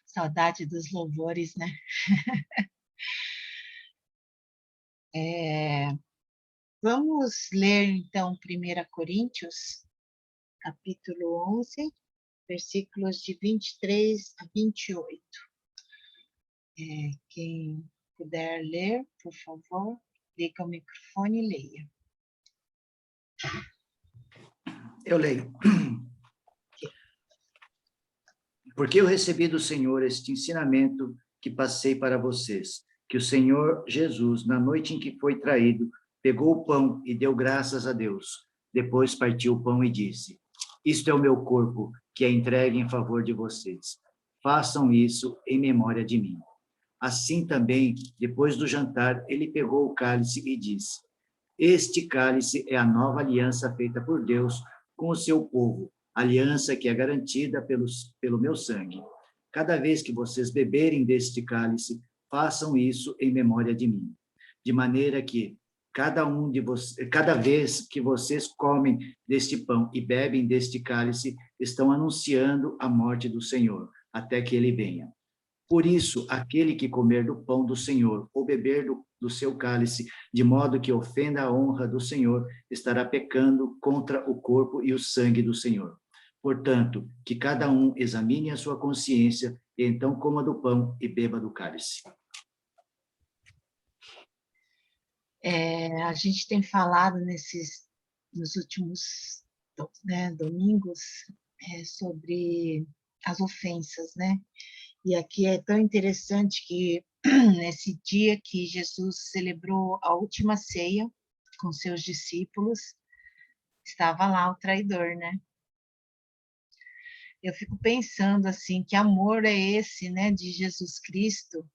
Saudade dos louvores, né? Vamos ler, então, 1 Coríntios, capítulo 11, versículos de 23 a 28. Quem puder ler, por favor, liga o microfone e leia. Eu leio. Porque eu recebi do Senhor este ensinamento que passei para vocês, que o Senhor Jesus, na noite em que foi traído, pegou o pão e deu graças a Deus. Depois partiu o pão e disse: Isto é o meu corpo, que é entregue em favor de vocês. Façam isso em memória de mim. Assim também, depois do jantar, ele pegou o cálice e disse: Este cálice é a nova aliança feita por Deus com o seu povo, aliança que é garantida pelo meu sangue. Cada vez que vocês beberem deste cálice, façam isso em memória de mim. De maneira que cada vez que vocês comem deste pão e bebem deste cálice, estão anunciando a morte do Senhor, até que ele venha. Por isso, aquele que comer do pão do Senhor ou beber do seu cálice, de modo que ofenda a honra do Senhor, estará pecando contra o corpo e o sangue do Senhor. Portanto, que cada um examine a sua consciência, e então coma do pão e beba do cálice. A gente tem falado nos últimos domingos sobre as ofensas, né? E aqui é tão interessante que nesse dia que Jesus celebrou a última ceia com seus discípulos, estava lá o traidor, né? Eu fico pensando assim, que amor é esse, né, de Jesus Cristo,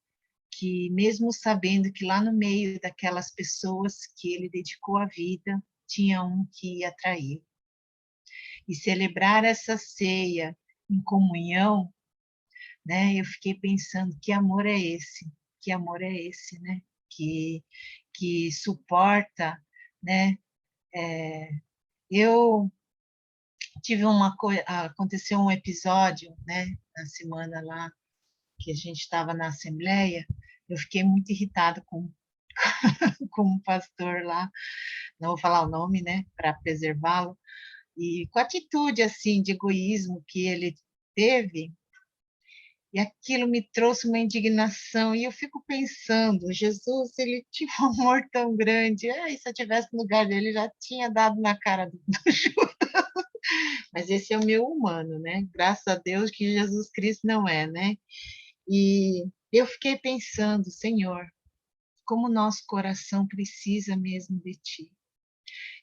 que mesmo sabendo que lá no meio daquelas pessoas que ele dedicou a vida, tinha um que ia trair. E celebrar essa ceia em comunhão, né? Eu fiquei pensando, que amor é esse? Que amor é esse, né? Que suporta, né? Eu tive aconteceu um episódio, né? Na semana lá que a gente estava na assembleia, eu fiquei muito irritada com um pastor lá, não vou falar o nome, né? Para preservá-lo, e com a atitude assim de egoísmo que ele teve. E aquilo me trouxe uma indignação, e eu fico pensando, Jesus, ele tinha um amor tão grande, se eu tivesse no lugar dele, já tinha dado na cara do Judas. Mas esse é o meu humano, né? Graças a Deus que Jesus Cristo não é, né? E eu fiquei pensando, Senhor, como o nosso coração precisa mesmo de Ti.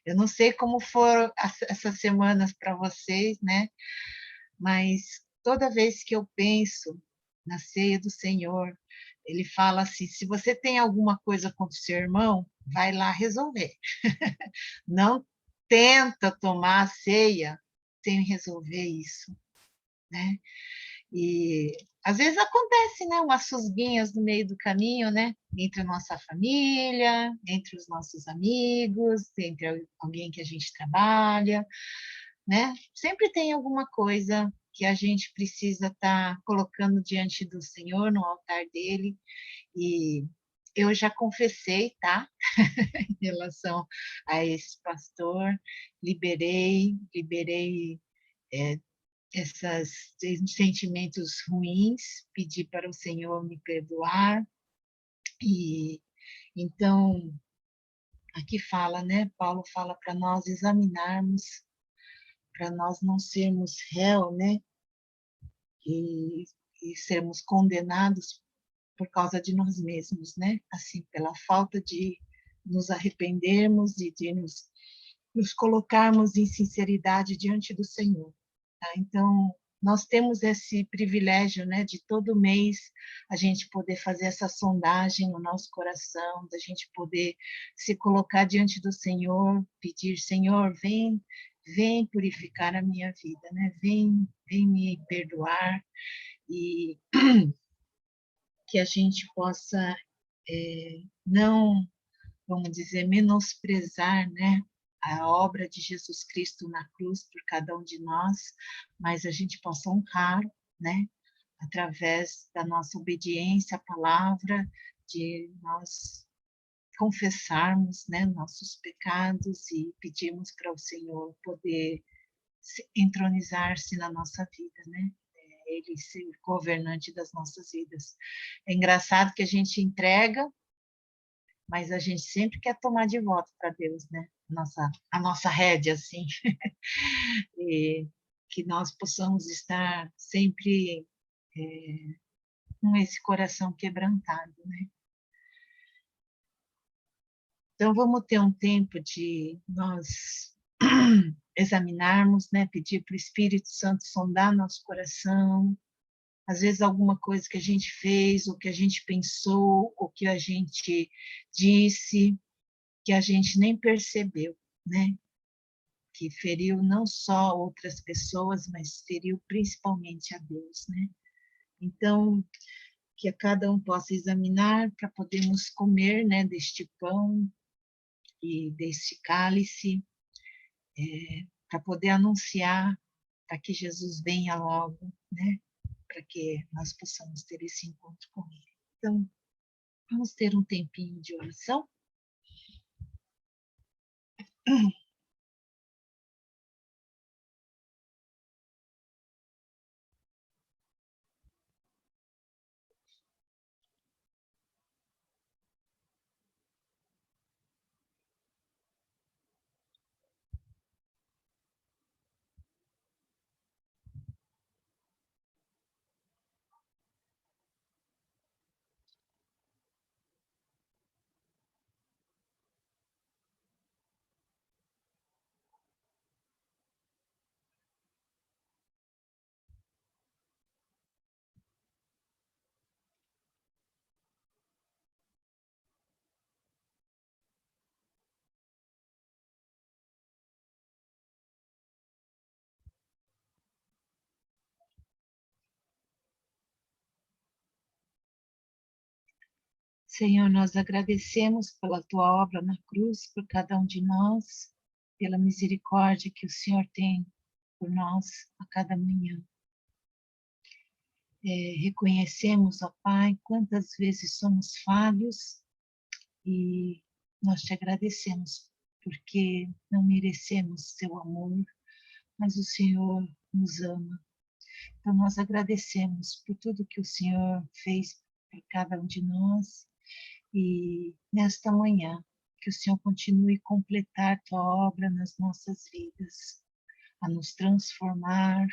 Eu não sei como foram essas semanas para vocês, né? Mas toda vez que eu penso na ceia do Senhor, ele fala assim: se você tem alguma coisa contra o seu irmão, vai lá resolver. Não tenta tomar a ceia sem resolver isso, né? E às vezes acontece, né, umas susguinhas no meio do caminho, né, entre a nossa família, entre os nossos amigos, entre alguém que a gente trabalha, né? Sempre tem alguma coisa que a gente precisa estar colocando diante do Senhor, no altar dele, e eu já confessei, tá? Em relação a esse pastor, liberei esses sentimentos ruins, pedi para o Senhor me perdoar, e então, aqui fala, né? Paulo fala para nós examinarmos, para nós não sermos réu, né? E, e sermos condenados por causa de nós mesmos, né? Assim, pela falta de nos arrependermos e de nos colocarmos em sinceridade diante do Senhor. Tá? Então, nós temos esse privilégio, né, de todo mês a gente poder fazer essa sondagem no nosso coração, da gente poder se colocar diante do Senhor, pedir, Senhor, vem purificar a minha vida, né? Vem me perdoar, e que a gente possa não, vamos dizer, menosprezar, né, a obra de Jesus Cristo na cruz por cada um de nós, mas a gente possa honrar, né, através da nossa obediência à palavra, de nós confessarmos, né, nossos pecados e pedirmos para o Senhor poder entronizar-se na nossa vida, né? Ele ser governante das nossas vidas. É engraçado que a gente entrega, mas a gente sempre quer tomar de volta para Deus, né? A nossa rédea, assim. E que nós possamos estar sempre com esse coração quebrantado, né? Então, vamos ter um tempo de nós examinarmos, né? Pedir para o Espírito Santo sondar nosso coração. Às vezes, alguma coisa que a gente fez, ou que a gente pensou, ou que a gente disse, que a gente nem percebeu, né? Que feriu não só outras pessoas, mas feriu principalmente a Deus, né? Então, que a cada um possa examinar para podermos comer, né, deste pão e deste cálice, para poder anunciar, para que Jesus venha logo, né, para que nós possamos ter esse encontro com Ele. Então, vamos ter um tempinho de oração? Senhor, nós agradecemos pela tua obra na cruz, por cada um de nós, pela misericórdia que o Senhor tem por nós a cada manhã. Reconhecemos, ó Pai, quantas vezes somos falhos e nós te agradecemos porque não merecemos seu amor, mas o Senhor nos ama. Então nós agradecemos por tudo que o Senhor fez por cada um de nós e nesta manhã que o Senhor continue a completar tua obra nas nossas vidas, a nos transformar,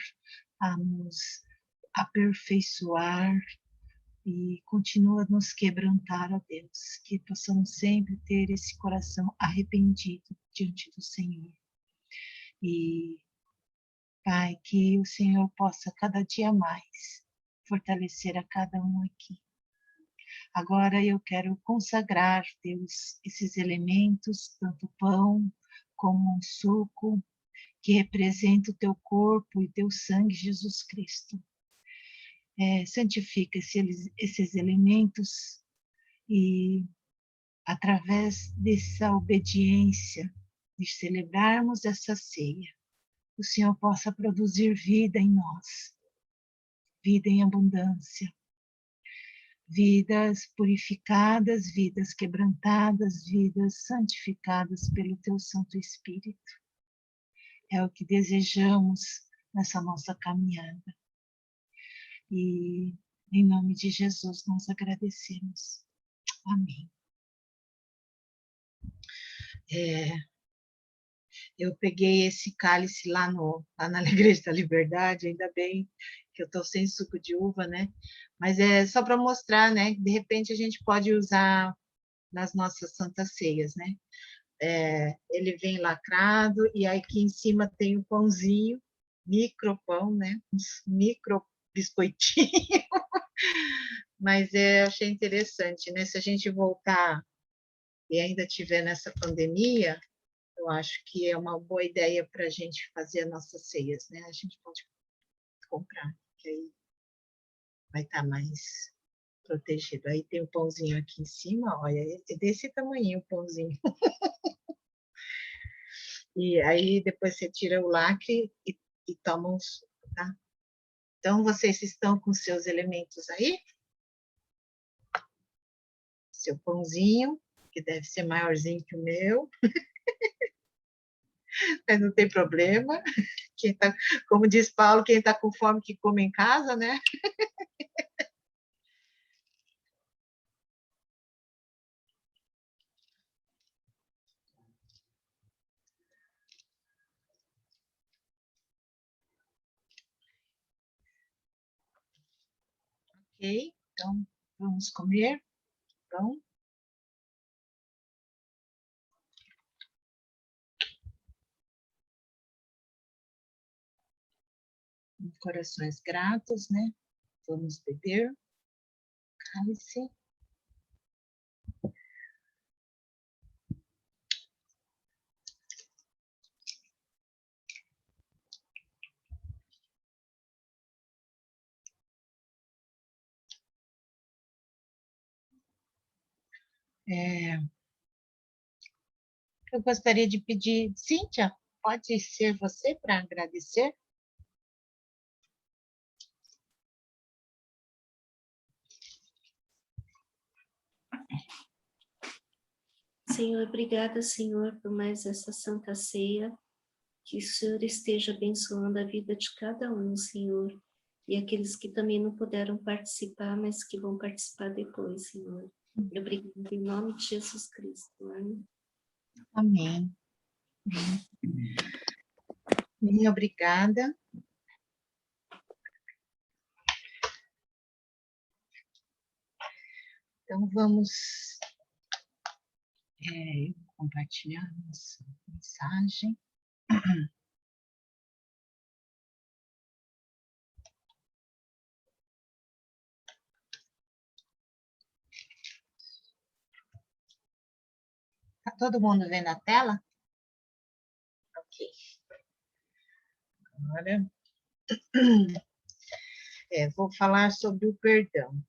a nos aperfeiçoar e continua a nos quebrantar, ó Deus, que possamos sempre ter esse coração arrependido diante do Senhor. E, Pai, que o Senhor possa cada dia mais fortalecer a cada um aqui. Agora eu quero consagrar, Deus, esses elementos, tanto o pão como um suco, que representa o teu corpo e teu sangue, Jesus Cristo. Santifica esses elementos e, através dessa obediência, de celebrarmos essa ceia, o Senhor possa produzir vida em nós, vida em abundância, vidas purificadas, vidas quebrantadas, vidas santificadas pelo teu Santo Espírito. É o que desejamos nessa nossa caminhada. E em nome de Jesus nós agradecemos. Amém. Eu peguei esse cálice lá na Igreja da Liberdade, ainda bem que eu estou sem suco de uva, né? Mas é só para mostrar, né? De repente a gente pode usar nas nossas santas ceias, né? Ele vem lacrado e aí aqui em cima tem o pãozinho, micro pão, né? Uns micro biscoitinho. Mas achei interessante, né? Se a gente voltar e ainda tiver nessa pandemia, eu acho que é uma boa ideia para a gente fazer as nossas ceias, né? A gente pode comprar, que aí vai estar mais protegido. Aí tem o pãozinho aqui em cima, olha, é desse tamanho o pãozinho. E aí depois você tira o lacre e toma um suco, tá? Então, vocês estão com seus elementos aí? Seu pãozinho, que deve ser maiorzinho que o meu, mas não tem problema. Quem tá, como diz Paulo, quem está com fome que come em casa, né? Ok, então vamos comer pão. Corações gratos, né? Vamos beber. Cálice. Eu gostaria de pedir, Cíntia, pode ser você para agradecer? Senhor, obrigada, Senhor, por mais essa Santa Ceia, que o Senhor esteja abençoando a vida de cada um, Senhor, e aqueles que também não puderam participar, mas que vão participar depois, Senhor. Obrigada em nome de Jesus Cristo. Amém. Amém. Bem, obrigada. Então, vamos compartilhar nossa mensagem. Está todo mundo vendo a tela? Ok. Agora, vou falar sobre o perdão.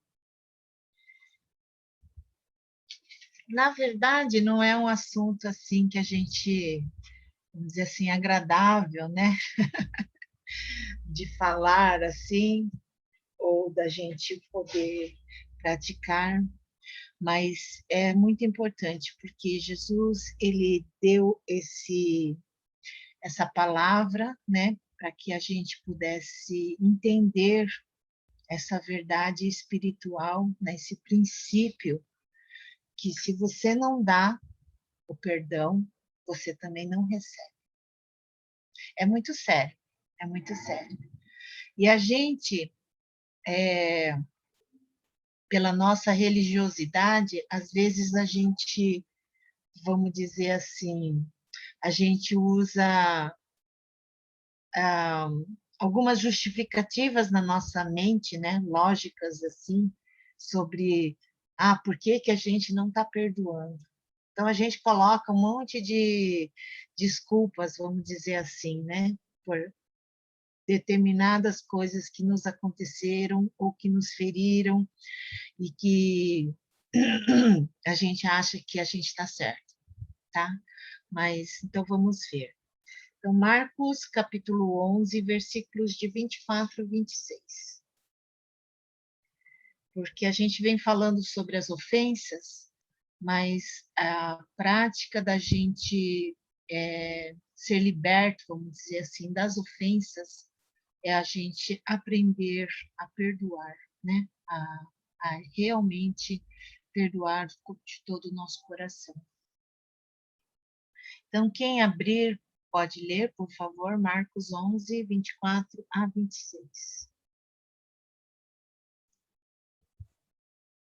Na verdade, não é um assunto assim que a gente, vamos dizer assim, agradável, né? De falar assim, ou da gente poder praticar, mas é muito importante, porque Jesus, ele deu essa palavra, né, para que a gente pudesse entender essa verdade espiritual, né, esse princípio, que se você não dá o perdão, você também não recebe. É muito sério, é muito sério. E a gente, pela nossa religiosidade, às vezes a gente, vamos dizer assim, a gente usa algumas justificativas na nossa mente, né, lógicas assim, sobre por que que a gente não está perdoando. Então a gente coloca um monte de desculpas, vamos dizer assim, né, por determinadas coisas que nos aconteceram ou que nos feriram e que a gente acha que a gente está certo, tá? Mas então vamos ver. Então, Marcos, capítulo 11, versículos de 24 a 26. Porque a gente vem falando sobre as ofensas, mas a prática da gente ser liberto, vamos dizer assim, das ofensas, é a gente aprender a perdoar, né? A realmente perdoar de todo o nosso coração. Então, quem abrir, pode ler, por favor, Marcos 11, 24 a 26.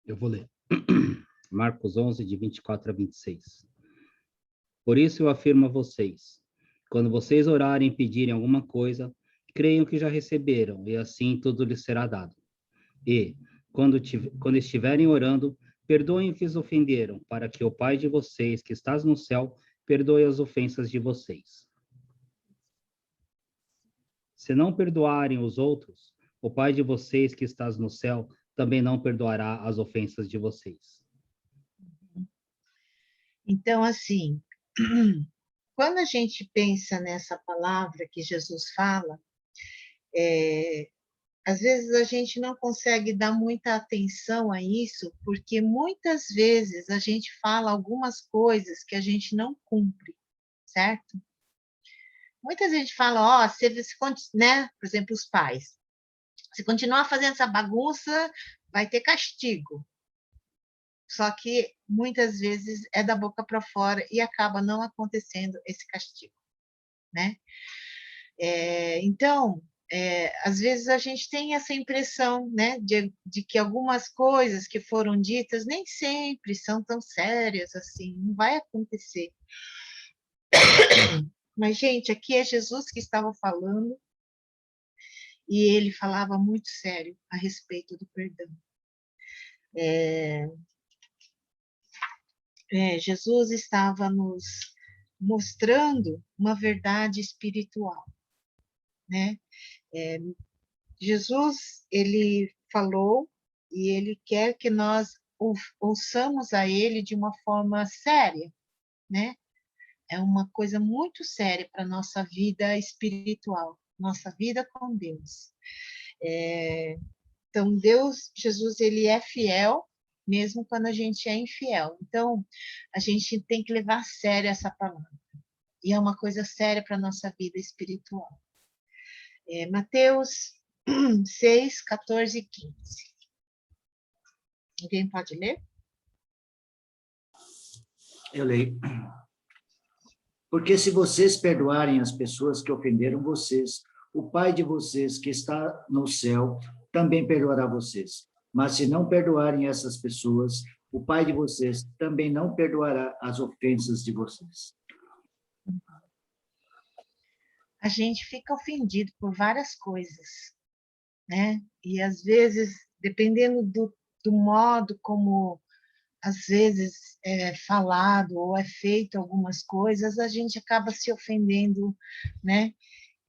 Eu vou ler. Marcos 11, de 24 a 26. Por isso eu afirmo a vocês, quando vocês orarem e pedirem alguma coisa, creiam que já receberam, e assim tudo lhes será dado. E, quando estiverem orando, perdoem o que os ofenderam, para que o Pai de vocês, que estás no céu, perdoe as ofensas de vocês. Se não perdoarem os outros, o Pai de vocês, que estás no céu, também não perdoará as ofensas de vocês. Então, assim, quando a gente pensa nessa palavra que Jesus fala, às vezes a gente não consegue dar muita atenção a isso, porque muitas vezes a gente fala algumas coisas que a gente não cumpre, certo? Muita gente fala, ó, né? Por exemplo, os pais. Se continuar fazendo essa bagunça, vai ter castigo. Só que muitas vezes é da boca para fora e acaba não acontecendo esse castigo, né? Então, às vezes a gente tem essa impressão, né, de que algumas coisas que foram ditas nem sempre são tão sérias assim, não vai acontecer. Mas, gente, aqui é Jesus que estava falando e ele falava muito sério a respeito do perdão. Jesus estava nos mostrando uma verdade espiritual, né? Jesus, ele falou e ele quer que nós ouçamos a ele de uma forma séria, né? É uma coisa muito séria para a nossa vida espiritual, nossa vida com Deus. Então, Jesus, ele é fiel, mesmo quando a gente é infiel. Então, a gente tem que levar a sério essa palavra. E é uma coisa séria para a nossa vida espiritual. Mateus 6, 14 e 15. Alguém pode ler? Eu leio. Porque se vocês perdoarem as pessoas que ofenderam vocês, o Pai de vocês que está no céu também perdoará vocês. Mas se não perdoarem essas pessoas, o Pai de vocês também não perdoará as ofensas de vocês. A gente fica ofendido por várias coisas, né? E às vezes, dependendo do modo como às vezes é falado ou é feito algumas coisas, a gente acaba se ofendendo, né?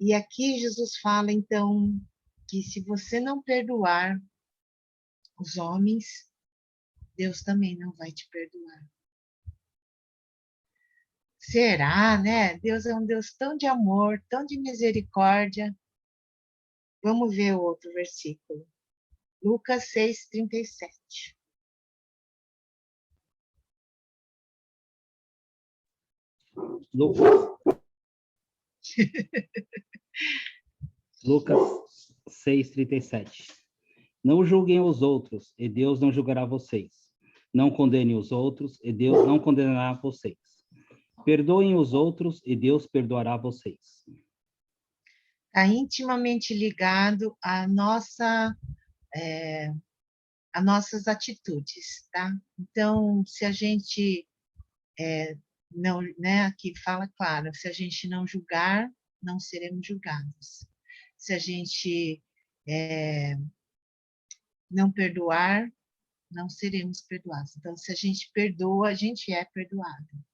E aqui Jesus fala, então, que se você não perdoar os homens, Deus também não vai te perdoar. Será, né? Deus é um Deus tão de amor, tão de misericórdia. Vamos ver o outro versículo. Lucas 6, 37. Lucas 6:37. Não julguem os outros, e Deus não julgará vocês. Não condenem os outros, e Deus não condenará vocês. Perdoem os outros, e Deus perdoará vocês. Está intimamente ligado às nossas atitudes, tá? Então, se a gente não, né, aqui fala claro, se a gente não julgar, não seremos julgados. Se a gente não perdoar, não seremos perdoados. Então, se a gente perdoa, a gente é perdoado.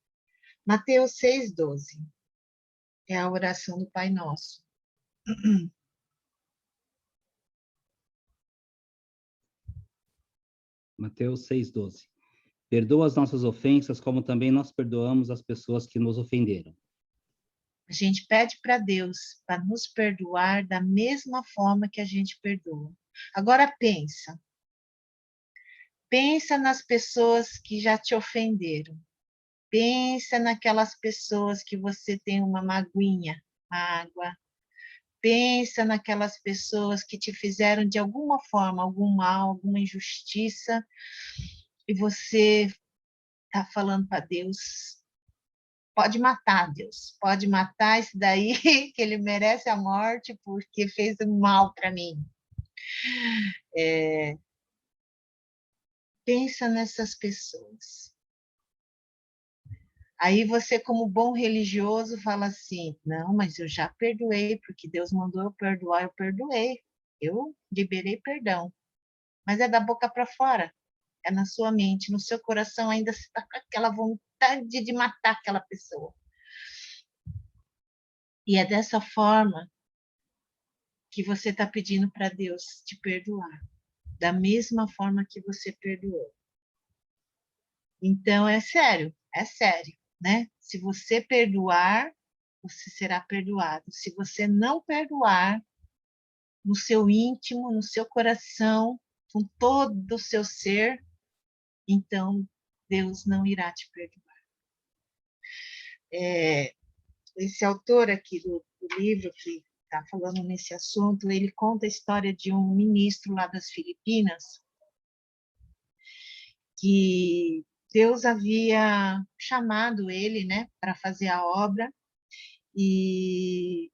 Mateus 6,12 é a oração do Pai Nosso. Mateus 6,12. Perdoa as nossas ofensas, como também nós perdoamos as pessoas que nos ofenderam. A gente pede para Deus para nos perdoar da mesma forma que a gente perdoa. Agora pensa nas pessoas que já te ofenderam. Pensa naquelas pessoas que você tem uma mágoa. Pensa naquelas pessoas que te fizeram de alguma forma algum mal, alguma injustiça, e você está falando para Deus, pode matar, Deus, pode matar esse daí, que ele merece a morte porque fez mal para mim. Pensa nessas pessoas. Aí você, como bom religioso, fala assim, não, mas eu já perdoei, porque Deus mandou eu perdoar, eu perdoei. Eu liberei perdão. Mas é da boca para fora, é na sua mente, no seu coração ainda está com aquela vontade de matar aquela pessoa. E é dessa forma que você está pedindo para Deus te perdoar, da mesma forma que você perdoou. Então, é sério, né? Se você perdoar, você será perdoado. Se você não perdoar, no seu íntimo, no seu coração, com todo o seu ser, então Deus não irá te perdoar. Esse autor aqui do livro que está falando nesse assunto, ele conta a história de um ministro lá das Filipinas, que Deus havia chamado ele, né, para fazer a obra,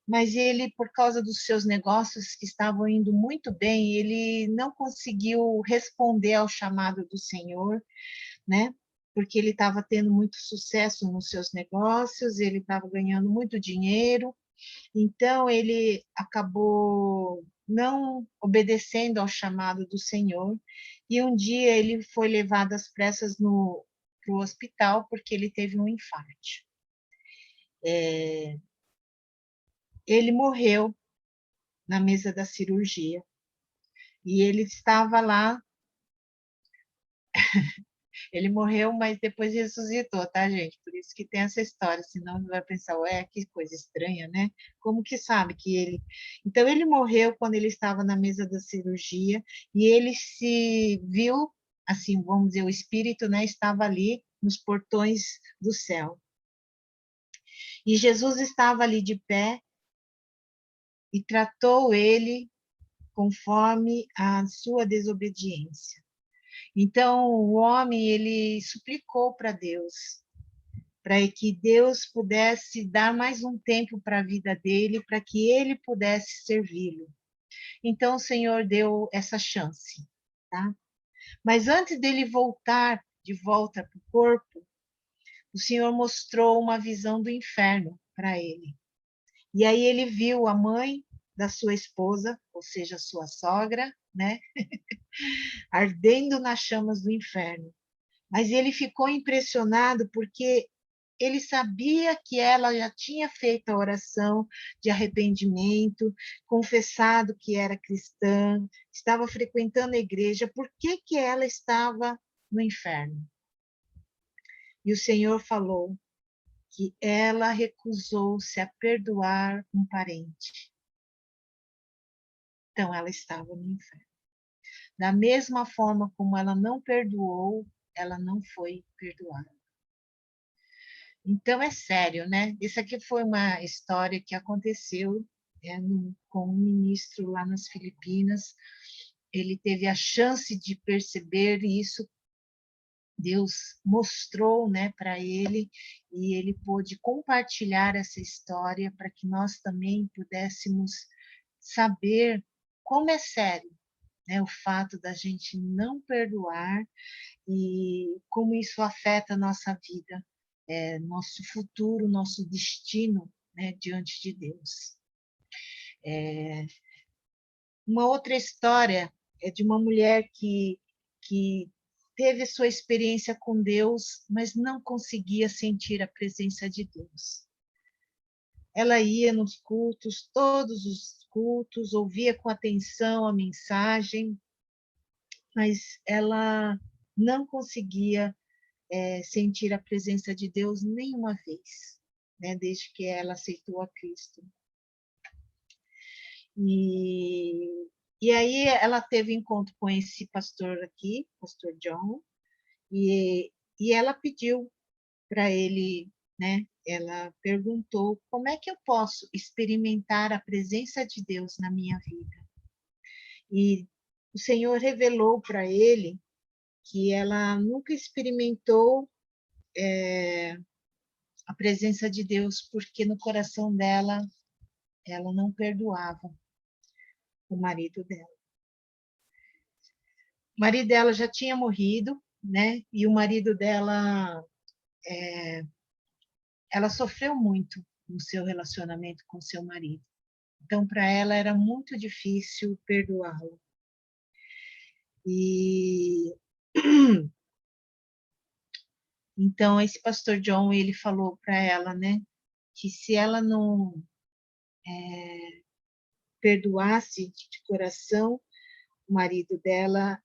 mas ele, por causa dos seus negócios que estavam indo muito bem, ele não conseguiu responder ao chamado do Senhor, né? Porque ele estava tendo muito sucesso nos seus negócios, ele estava ganhando muito dinheiro, então ele acabou não obedecendo ao chamado do Senhor, e um dia ele foi levado às pressas para o hospital porque ele teve um infarto. Ele morreu na mesa da cirurgia, e ele estava lá. Ele morreu, mas depois ressuscitou, tá, gente? Por isso que tem essa história, senão você vai pensar, ué, que coisa estranha, né? Como que sabe que ele... Então, ele morreu quando ele estava na mesa da cirurgia, e ele se viu, assim, vamos dizer, o espírito, né, estava ali nos portões do céu. E Jesus estava ali de pé e tratou ele conforme a sua desobediência. Então, o homem, ele suplicou para Deus, para que Deus pudesse dar mais um tempo para a vida dele, para que ele pudesse servi-lo. Então, o Senhor deu essa chance, tá? Mas antes dele voltar de volta para o corpo, o Senhor mostrou uma visão do inferno para ele. E aí ele viu a mãe da sua esposa, ou seja, sua sogra, né? Ardendo nas chamas do inferno. Mas ele ficou impressionado porque ele sabia que ela já tinha feito a oração de arrependimento, confessado que era cristã, estava frequentando a igreja. Por que que ela estava no inferno? E o Senhor falou que ela recusou-se a perdoar um parente. Então ela estava no inferno. Da mesma forma como ela não perdoou, ela não foi perdoada. Então é sério, né? Isso aqui foi uma história que aconteceu com um ministro lá nas Filipinas. Ele teve a chance de perceber isso, Deus mostrou, né, para ele, e ele pôde compartilhar essa história para que nós também pudéssemos saber como é sério, né, o fato da gente não perdoar e como isso afeta a nossa vida, nosso futuro, nosso destino, né, diante de Deus. Uma outra história é de uma mulher que teve sua experiência com Deus, mas não conseguia sentir a presença de Deus. Ela ia nos cultos, todos os cultos, ouvia com atenção a mensagem, mas ela não conseguia sentir a presença de Deus nenhuma vez, né, desde que ela aceitou a Cristo. E aí ela teve encontro com esse pastor aqui, pastor John, e ela pediu para ele, né? Ela perguntou como é que eu posso experimentar a presença de Deus na minha vida. E o Senhor revelou para ele que ela nunca experimentou a presença de Deus porque no coração dela ela não perdoava o marido dela. O marido dela já tinha morrido, né? E o marido dela, ela sofreu muito no seu relacionamento com seu marido. Então, para ela era muito difícil perdoá-lo. E então esse pastor John, ele falou para ela, né, que se ela não perdoasse de coração o marido dela,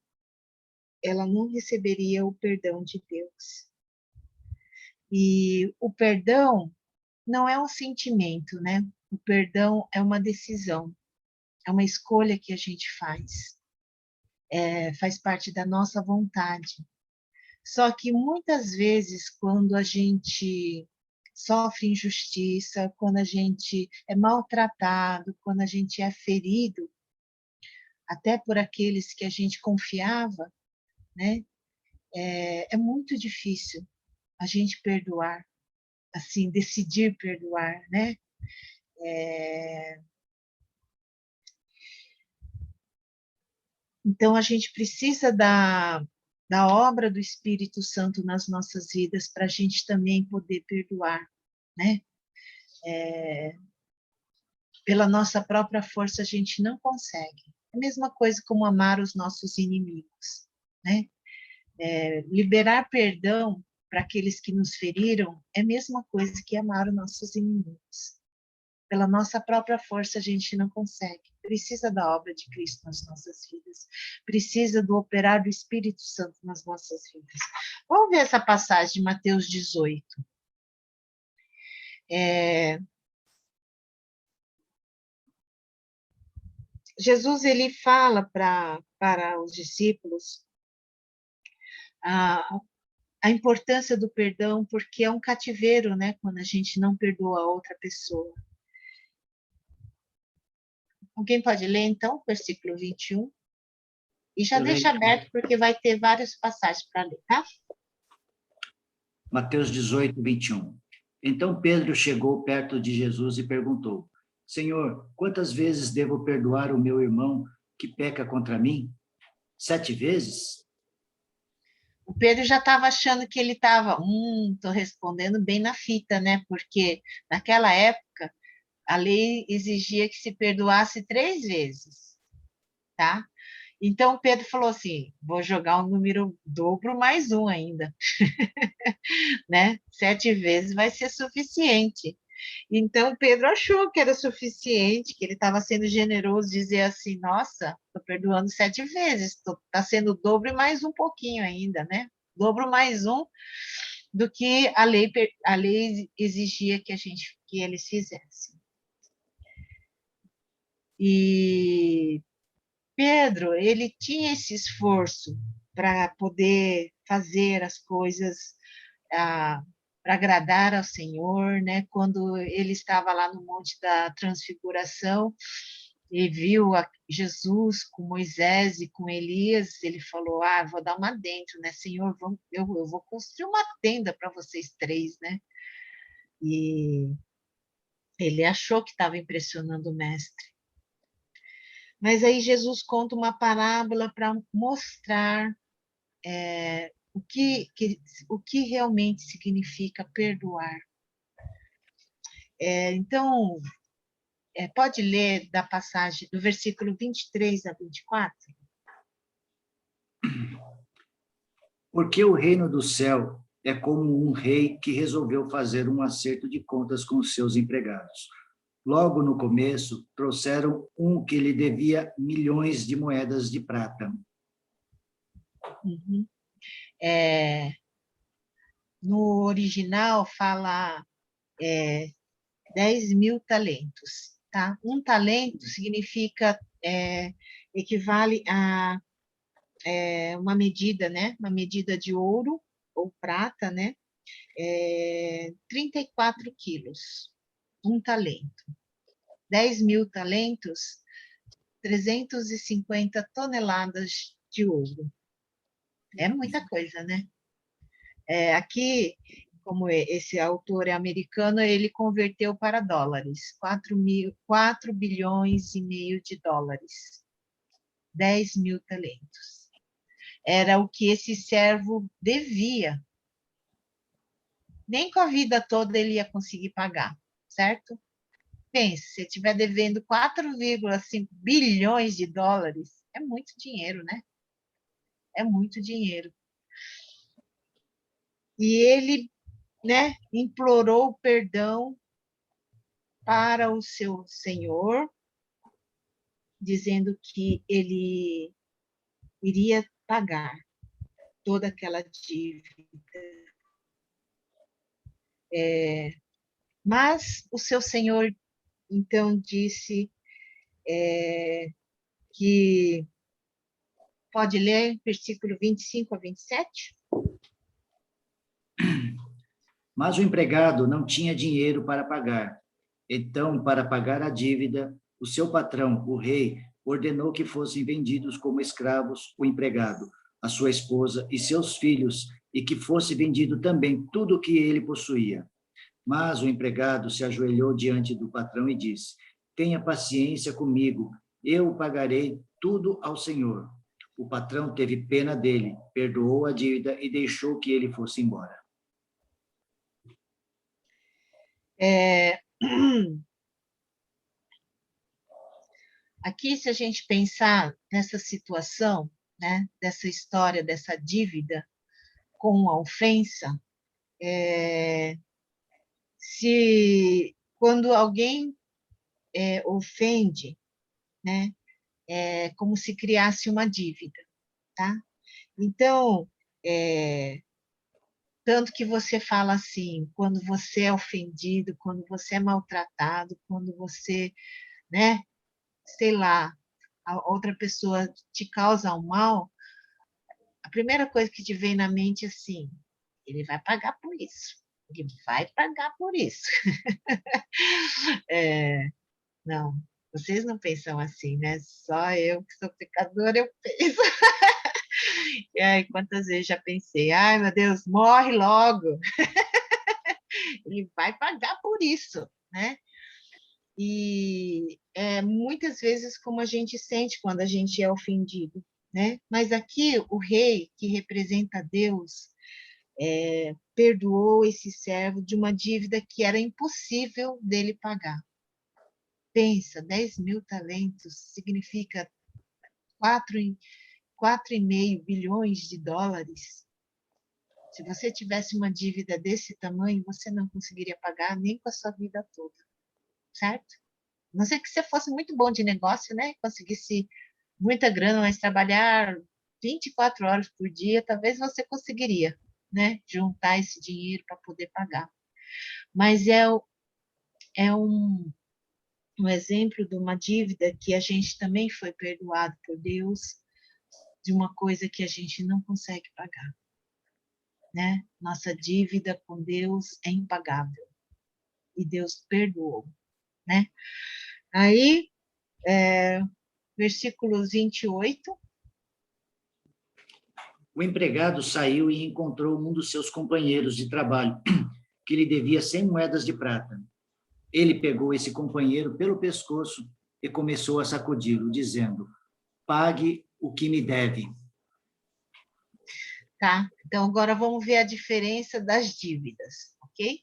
ela não receberia o perdão de Deus. E o perdão não é um sentimento, né? O perdão é uma decisão, é uma escolha que a gente faz, faz parte da nossa vontade. Só que muitas vezes, quando a gente sofre injustiça, quando a gente é maltratado, quando a gente é ferido, até por aqueles que a gente confiava, né? É muito difícil a gente perdoar, assim, decidir perdoar, né? Então, a gente precisa da obra do Espírito Santo nas nossas vidas para a gente também poder perdoar, né? Pela nossa própria força, a gente não consegue. É a mesma coisa como amar os nossos inimigos, né? Liberar perdão para aqueles que nos feriram é a mesma coisa que amar os nossos inimigos. Pela nossa própria força, a gente não consegue. Precisa da obra de Cristo nas nossas vidas. Precisa do operar do Espírito Santo nas nossas vidas. Vamos ver essa passagem de Mateus 18. Jesus, ele fala para os discípulos a, a importância do perdão, porque é um cativeiro, né, quando a gente não perdoa a outra pessoa. Alguém pode ler, então, o versículo 21? E já deixa aberto, porque vai ter várias passagens para ler, tá? Mateus 18, 21. Então Pedro chegou perto de Jesus e perguntou: Senhor, quantas vezes devo perdoar o meu irmão que peca contra mim? 7 vezes? O Pedro já estava achando que ele estava, estou respondendo bem na fita, né? Porque naquela época a lei exigia que se perdoasse 3 vezes, tá? Então Pedro falou assim: vou jogar um número dobro mais um ainda, né? 7 vezes vai ser suficiente. Então Pedro achou que era suficiente, que ele estava sendo generoso, dizer assim: nossa, estou perdoando 7 vezes, está sendo o dobro e mais um pouquinho ainda, né? Dobro mais um do que a lei exigia que eles fizessem. E Pedro, ele tinha esse esforço para poder fazer as coisas para agradar ao Senhor, né? Quando ele estava lá no Monte da Transfiguração e viu Jesus com Moisés e com Elias, ele falou: vou dar uma dentro, né, Senhor? Eu vou construir uma tenda para vocês 3, né? E ele achou que estava impressionando o mestre. Mas aí Jesus conta uma parábola para mostrar o que realmente significa perdoar. Então, pode ler da passagem do versículo 23 a 24? Porque o reino do céu é como um rei que resolveu fazer um acerto de contas com seus empregados. Logo no começo, trouxeram um que lhe devia milhões de moedas de prata. Uhum. No original fala 10.000 talentos, tá? Um talento significa, equivale a uma medida, né? Uma medida de ouro ou prata, né? 34 quilos, um talento. 10.000 talentos, 350 toneladas de ouro. É muita coisa, né? Aqui, como esse autor é americano, ele converteu para dólares, 4 bilhões e meio de dólares, 10.000 talentos. Era o que esse servo devia. Nem com a vida toda ele ia conseguir pagar, certo? Pense, se estiver devendo 4,5 bilhões de dólares, é muito dinheiro, né? É muito dinheiro. E ele, né, implorou perdão para o seu senhor, dizendo que ele iria pagar toda aquela dívida. Mas o seu senhor, então, disse que... Pode ler versículo 25 a 27? Mas o empregado não tinha dinheiro para pagar. Então, para pagar a dívida, o seu patrão, o rei, ordenou que fossem vendidos como escravos o empregado, a sua esposa e seus filhos, e que fosse vendido também tudo o que ele possuía. Mas o empregado se ajoelhou diante do patrão e disse: Tenha paciência comigo, eu pagarei tudo ao Senhor. O patrão teve pena dele, perdoou a dívida e deixou que ele fosse embora. Aqui, se a gente pensar nessa situação, né, dessa história, dessa dívida com a ofensa, se quando alguém ofende, né, é como se criasse uma dívida, tá? Então, tanto que você fala assim, quando você é ofendido, quando você é maltratado, quando você, né, sei lá, a outra pessoa te causa um mal, a primeira coisa que te vem na mente é assim: ele vai pagar por isso, ele vai pagar por isso. Não, vocês não pensam assim, né? Só eu que sou pecadora, eu penso. E aí, quantas vezes já pensei: ai, meu Deus, morre logo. Ele vai pagar por isso, né? E muitas vezes como a gente sente quando a gente é ofendido, né? Mas aqui o rei, que representa Deus, perdoou esse servo de uma dívida que era impossível dele pagar. Pensa, 10.000 talentos significa 4,5 bilhões de dólares. Se você tivesse uma dívida desse tamanho, você não conseguiria pagar nem com a sua vida toda, certo? A não ser que você fosse muito bom de negócio, né? Conseguisse muita grana, mas trabalhar 24 horas por dia, talvez você conseguiria, né? Juntar esse dinheiro para poder pagar. Mas é um exemplo de uma dívida que a gente também foi perdoado por Deus, de uma coisa que a gente não consegue pagar, né? Nossa dívida com Deus é impagável e Deus perdoou, né? Aí, versículos 28. O empregado saiu e encontrou um dos seus companheiros de trabalho, que lhe devia 100 moedas de prata. Ele pegou esse companheiro pelo pescoço e começou a sacudi-lo, dizendo: Pague o que me deve. Tá? Então, agora vamos ver a diferença das dívidas, ok?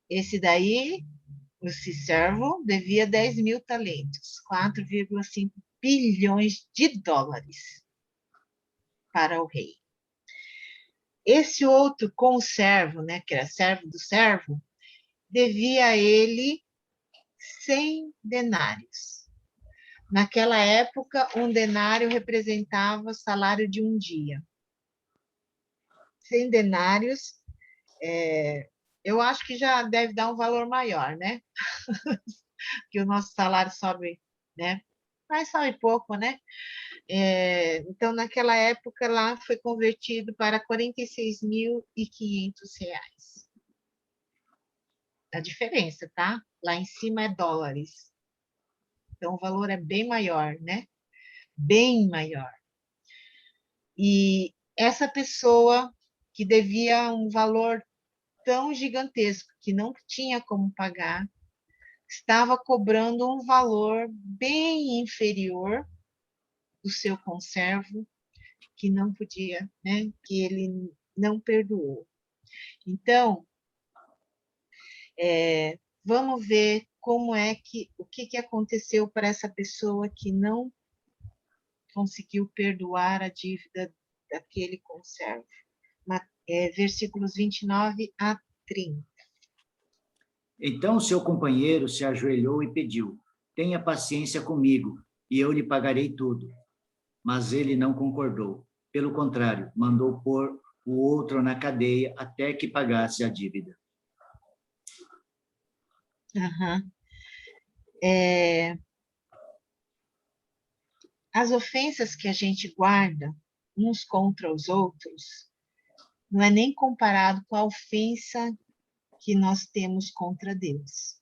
Esse daí, esse servo, devia 10.000 talentos, 4,5 bilhões de dólares para o rei. Esse outro conservo, né, que era servo do servo, devia a ele 100 denários. Naquela época, um denário representava o salário de um dia. 100 denários, eu acho que já deve dar um valor maior, né? Que o nosso salário sobe, né? Mas sobe pouco, né? Então, naquela época, lá foi convertido para 46.500 reais. A diferença, tá? Lá em cima é dólares. Então, o valor é bem maior, né? Bem maior. E essa pessoa que devia um valor tão gigantesco que não tinha como pagar, estava cobrando um valor bem inferior do seu conservo, que não podia, né? Que ele não perdoou. Então, vamos ver o que aconteceu para essa pessoa que não conseguiu perdoar a dívida daquele conservo. Versículos 29 a 30. Então seu companheiro se ajoelhou e pediu: Tenha paciência comigo, e eu lhe pagarei tudo. Mas ele não concordou. Pelo contrário, mandou pôr o outro na cadeia até que pagasse a dívida. Aham. As ofensas que a gente guarda uns contra os outros não é nem comparado com a ofensa que nós temos contra Deus,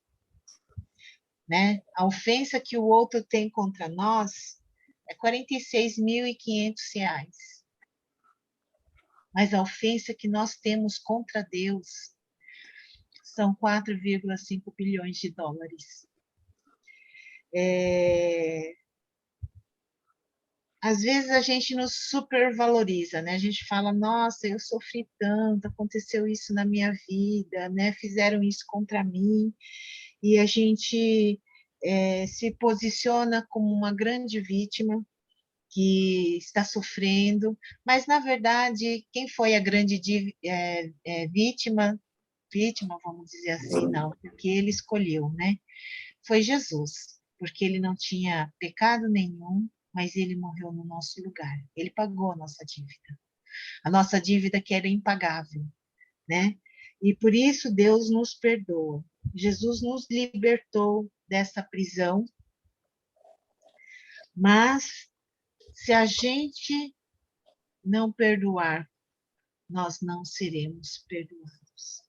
né? A ofensa que o outro tem contra nós é R$ 46.500. Mas a ofensa que nós temos contra Deus são 4,5 bilhões de dólares. Às vezes a gente nos supervaloriza, né? A gente fala, nossa, eu sofri tanto, aconteceu isso na minha vida, né? Fizeram isso contra mim, e a gente se posiciona como uma grande vítima que está sofrendo, mas na verdade quem foi a grande vítima, vamos dizer assim, não, porque ele escolheu, né? Foi Jesus, porque ele não tinha pecado nenhum, mas ele morreu no nosso lugar. Ele pagou a nossa dívida que era impagável, né? E por isso Deus nos perdoa. Jesus nos libertou dessa prisão, mas se a gente não perdoar, nós não seremos perdoados.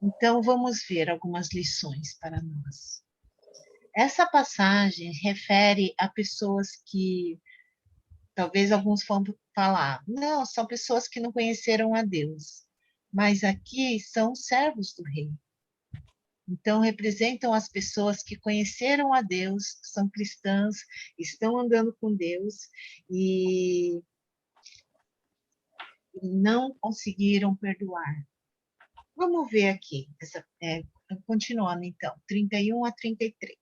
Então, vamos ver algumas lições para nós. Essa passagem refere a pessoas que, talvez alguns vão falar, não, são pessoas que não conheceram a Deus, mas aqui são servos do rei. Então, representam as pessoas que conheceram a Deus, são cristãs, estão andando com Deus e não conseguiram perdoar. Vamos ver aqui, continuando então, 31 a 33.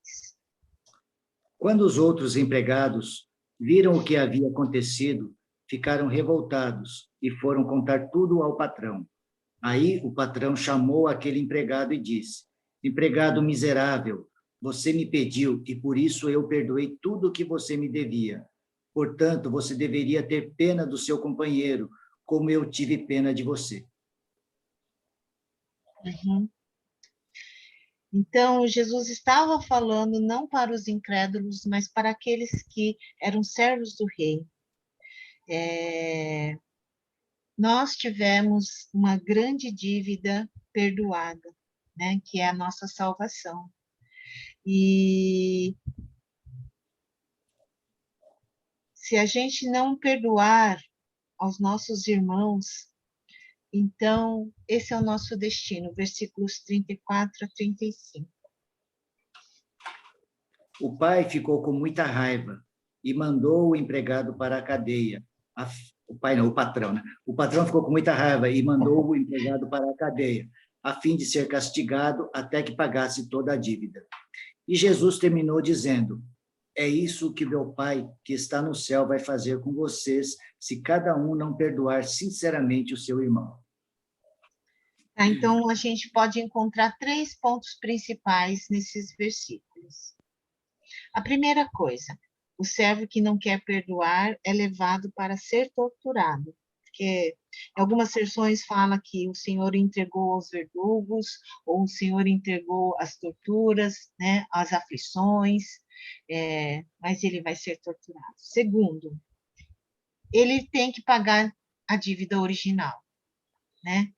Quando os outros empregados viram o que havia acontecido, ficaram revoltados e foram contar tudo ao patrão. Aí o patrão chamou aquele empregado e disse: empregado miserável, você me pediu e por isso eu perdoei tudo o que você me devia. Portanto, você deveria ter pena do seu companheiro, como eu tive pena de você. Uhum. Então, Jesus estava falando não para os incrédulos, mas para aqueles que eram servos do rei. Nós tivemos uma grande dívida perdoada, né, que é a nossa salvação. E se a gente não perdoar aos nossos irmãos, então esse é o nosso destino, versículos 34 a 35. O pai ficou com muita raiva e mandou o empregado para a cadeia. O pai não, o patrão, né? O patrão ficou com muita raiva e mandou o empregado para a cadeia, a fim de ser castigado até que pagasse toda a dívida. E Jesus terminou dizendo: é isso que meu Pai, que está no céu, vai fazer com vocês, se cada um não perdoar sinceramente o seu irmão. Tá, então, a gente pode encontrar 3 pontos principais nesses versículos. A primeira coisa, o servo que não quer perdoar é levado para ser torturado, porque em algumas versões fala que o Senhor entregou aos verdugos, ou o Senhor entregou as torturas, né, as aflições, mas ele vai ser torturado. Segundo, ele tem que pagar a dívida original, né?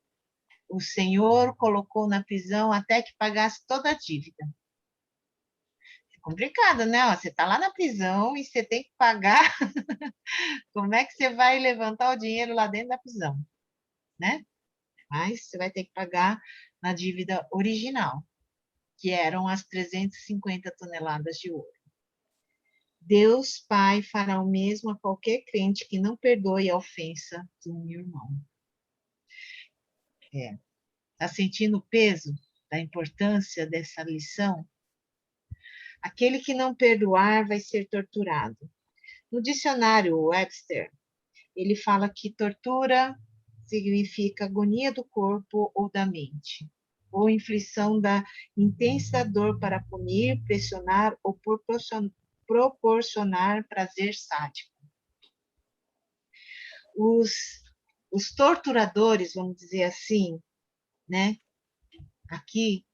O Senhor colocou na prisão até que pagasse toda a dívida. Complicado, né? Você está lá na prisão e você tem que pagar. Como é que você vai levantar o dinheiro lá dentro da prisão, né? Mas você vai ter que pagar na dívida original, que eram as 350 toneladas de ouro. Deus Pai fará o mesmo a qualquer crente que não perdoe a ofensa de um irmão. Está sentindo o peso da importância dessa lição? Aquele que não perdoar vai ser torturado. No dicionário Webster, ele fala que tortura significa agonia do corpo ou da mente, ou inflição da intensa dor para punir, pressionar ou proporcionar prazer sádico. os, os torturadores, vamos dizer assim, né? Aqui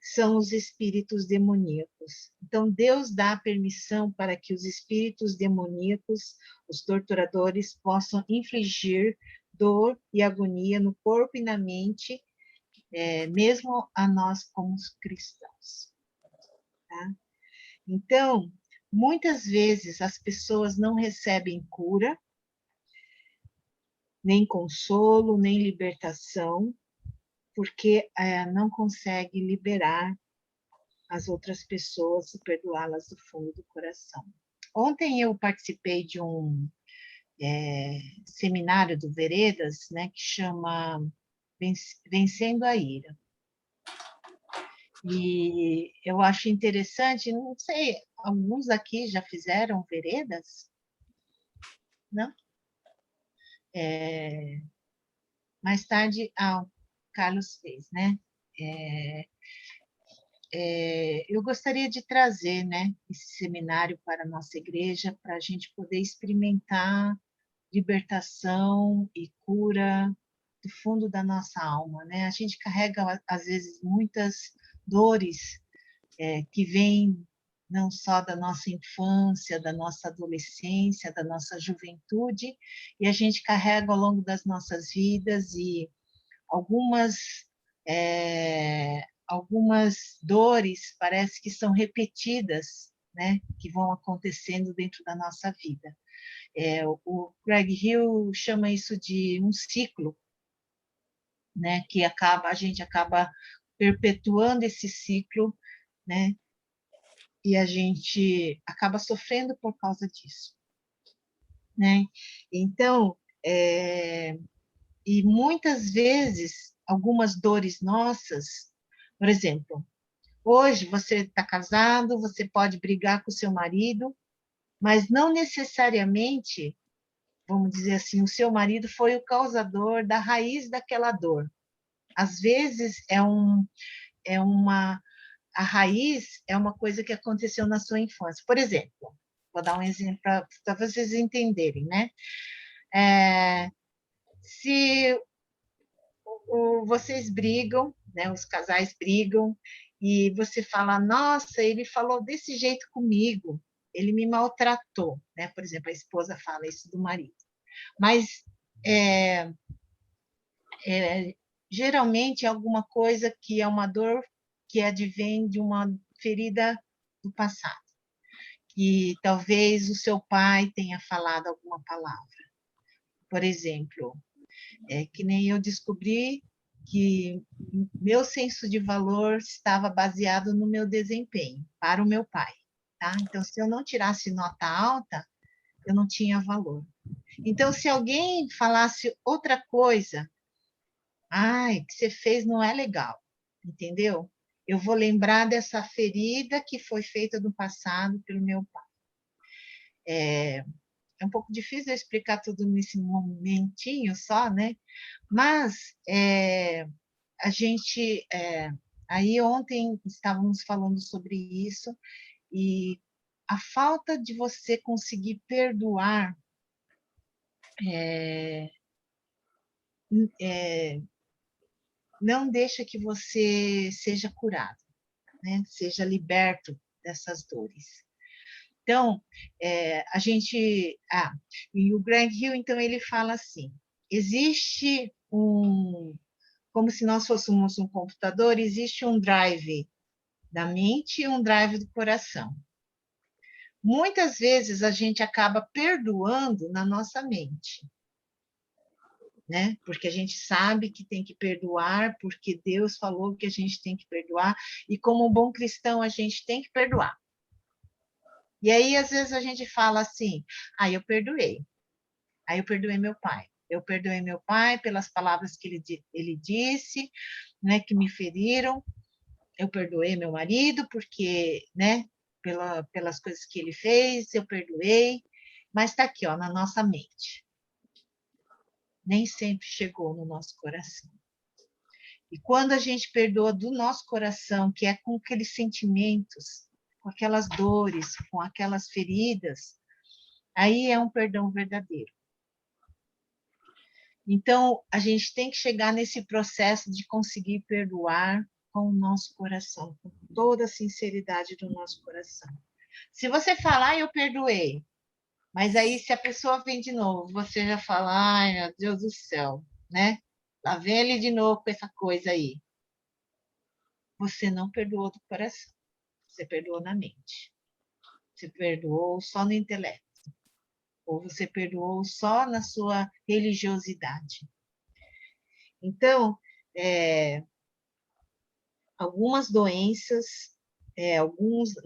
são os espíritos demoníacos. Então, Deus dá permissão para que os espíritos demoníacos, os torturadores, possam infligir dor e agonia no corpo e na mente, mesmo a nós como cristãos. Tá? Então, muitas vezes as pessoas não recebem cura, nem consolo, nem libertação, porque não consegue liberar as outras pessoas e perdoá-las do fundo do coração. Ontem eu participei de um seminário do Veredas, né, que chama Vencendo a Ira. E eu acho interessante, não sei, alguns aqui já fizeram Veredas? Não? Mais tarde, o Carlos fez, né? Eu gostaria de trazer, né, esse seminário para a nossa igreja, para a gente poder experimentar libertação e cura do fundo da nossa alma, né? A gente carrega, às vezes, muitas dores que vêm não só da nossa infância, da nossa adolescência, da nossa juventude, e a gente carrega ao longo das nossas vidas, e algumas algumas dores parece que são repetidas, né? Que vão acontecendo dentro da nossa vida. O Greg Hill chama isso de um ciclo, né? Que a gente acaba perpetuando esse ciclo, né? E a gente acaba sofrendo por causa disso, né? Então, e muitas vezes algumas dores nossas, por exemplo, hoje você está casado, você pode brigar com o seu marido, mas não necessariamente, vamos dizer assim, o seu marido foi o causador da raiz daquela dor. Às vezes a raiz é uma coisa que aconteceu na sua infância. Por exemplo, vou dar um exemplo para vocês entenderem, né? Se vocês brigam, né? Os casais brigam, e você fala, nossa, ele falou desse jeito comigo, ele me maltratou, né? Por exemplo, a esposa fala isso do marido. Mas geralmente é alguma coisa que é uma dor que advém de uma ferida do passado, que talvez o seu pai tenha falado alguma palavra. Por exemplo, que nem eu descobri que meu senso de valor estava baseado no meu desempenho para o meu pai, tá? Então, se eu não tirasse nota alta, eu não tinha valor. Então, se alguém falasse outra coisa, ai, o que você fez não é legal, entendeu? Eu vou lembrar dessa ferida que foi feita no passado pelo meu pai. É um pouco difícil eu explicar tudo nesse momentinho só, né? Mas a gente, aí ontem estávamos falando sobre isso, e a falta de você conseguir perdoar não deixa que você seja curado, né? Seja liberto dessas dores. Então, a gente... e o Greg Hill, então, ele fala assim, existe como se nós fôssemos um computador, existe um drive da mente e um drive do coração. Muitas vezes a gente acaba perdoando na nossa mente, né? Porque a gente sabe que tem que perdoar, porque Deus falou que a gente tem que perdoar, e como um bom cristão a gente tem que perdoar. E aí, às vezes, a gente fala assim, eu perdoei. Aí eu perdoei meu pai. Eu perdoei meu pai pelas palavras que ele disse, né, que me feriram. Eu perdoei meu marido porque, né, pelas coisas que ele fez, eu perdoei. Mas está aqui, ó, na nossa mente. Nem sempre chegou no nosso coração. E quando a gente perdoa do nosso coração, que é com aqueles sentimentos, com aquelas dores, com aquelas feridas, aí é um perdão verdadeiro. Então, a gente tem que chegar nesse processo de conseguir perdoar com o nosso coração, com toda a sinceridade do nosso coração. Se você falar, eu perdoei, mas aí se a pessoa vem de novo, você já fala, ai, meu Deus do céu, né? Lá vem ele de novo com essa coisa aí. Você não perdoou do coração, você perdoou na mente. Você perdoou só no intelecto, ou você perdoou só na sua religiosidade. Então, algumas doenças,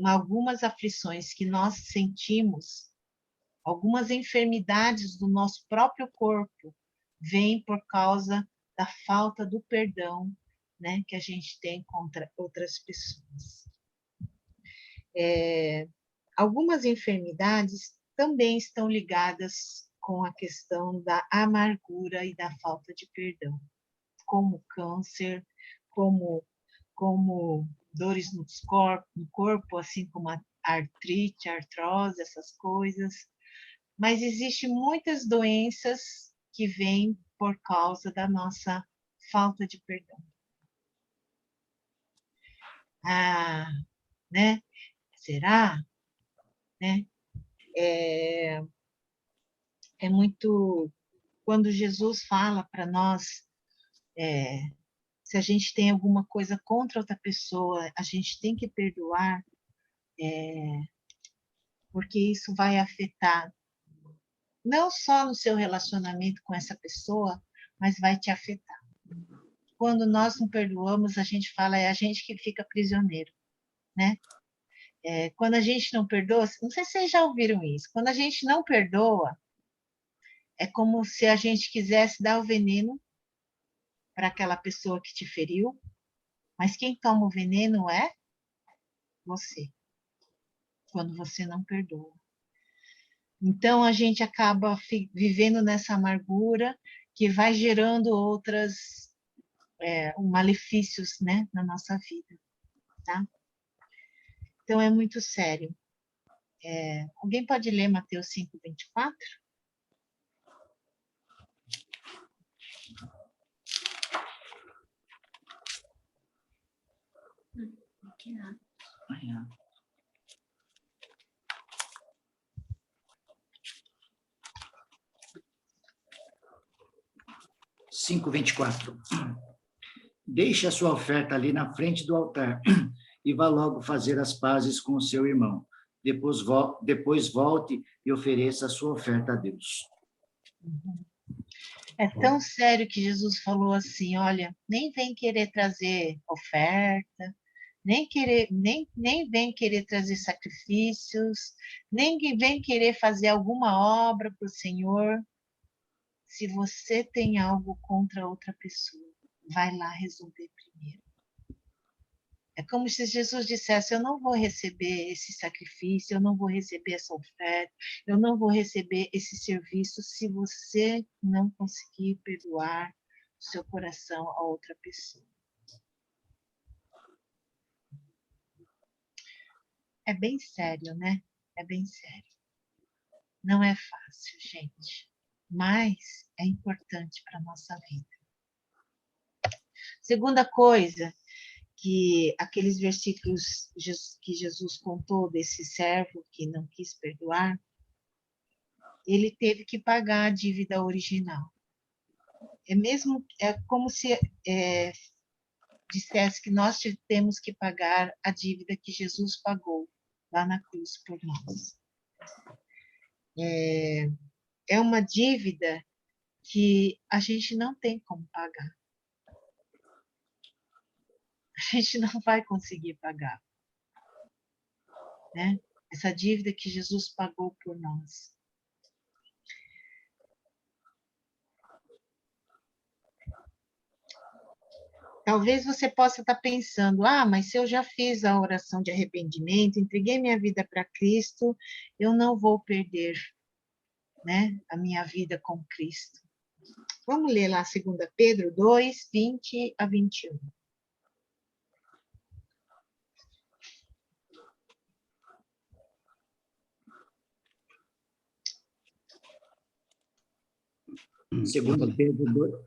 algumas aflições que nós sentimos, algumas enfermidades do nosso próprio corpo, vêm por causa da falta do perdão, né, que a gente tem contra outras pessoas. Algumas enfermidades também estão ligadas com a questão da amargura e da falta de perdão, como câncer, como dores no corpo, assim como a artrite, a artrose, essas coisas. Mas existem muitas doenças que vêm por causa da nossa falta de perdão. Ah, né? Será? Né? É muito... Quando Jesus fala para nós, se a gente tem alguma coisa contra outra pessoa, a gente tem que perdoar, porque isso vai afetar não só no seu relacionamento com essa pessoa, mas vai te afetar. Quando nós não perdoamos, a gente fala, é a gente que fica prisioneiro, né? Quando a gente não perdoa, não sei se vocês já ouviram isso, quando a gente não perdoa, é como se a gente quisesse dar o veneno para aquela pessoa que te feriu, mas quem toma o veneno é você, quando você não perdoa. Então, a gente acaba vivendo nessa amargura que vai gerando outras malefícios, né, na nossa vida, tá? Então, é muito sério. Alguém pode ler Mateus 5:24? Amanhã. 5:24. Deixe a sua oferta ali na frente do altar e vá logo fazer as pazes com o seu irmão. Depois volte e ofereça a sua oferta a Deus. É tão sério que Jesus falou assim, olha, nem vem querer trazer oferta, nem vem querer trazer sacrifícios, nem vem querer fazer alguma obra para o Senhor, se você tem algo contra outra pessoa. Vai lá resolver primeiro. É como se Jesus dissesse, eu não vou receber esse sacrifício, eu não vou receber essa oferta, eu não vou receber esse serviço se você não conseguir perdoar o seu coração a outra pessoa. É bem sério, né? É bem sério. Não é fácil, gente, mas é importante para a nossa vida. Segunda coisa, que aqueles versículos que Jesus contou desse servo que não quis perdoar, ele teve que pagar a dívida original. É como se dissesse que nós temos que pagar a dívida que Jesus pagou lá na cruz por nós. É uma dívida que a gente não tem como pagar. A gente não vai conseguir pagar, né? Essa dívida que Jesus pagou por nós. Talvez você possa estar pensando, mas se eu já fiz a oração de arrependimento, entreguei minha vida para Cristo, eu não vou perder, né, a minha vida com Cristo. Vamos ler lá 2 Pedro 2, 20 a 21. Eu vou Segundo ler. Pedro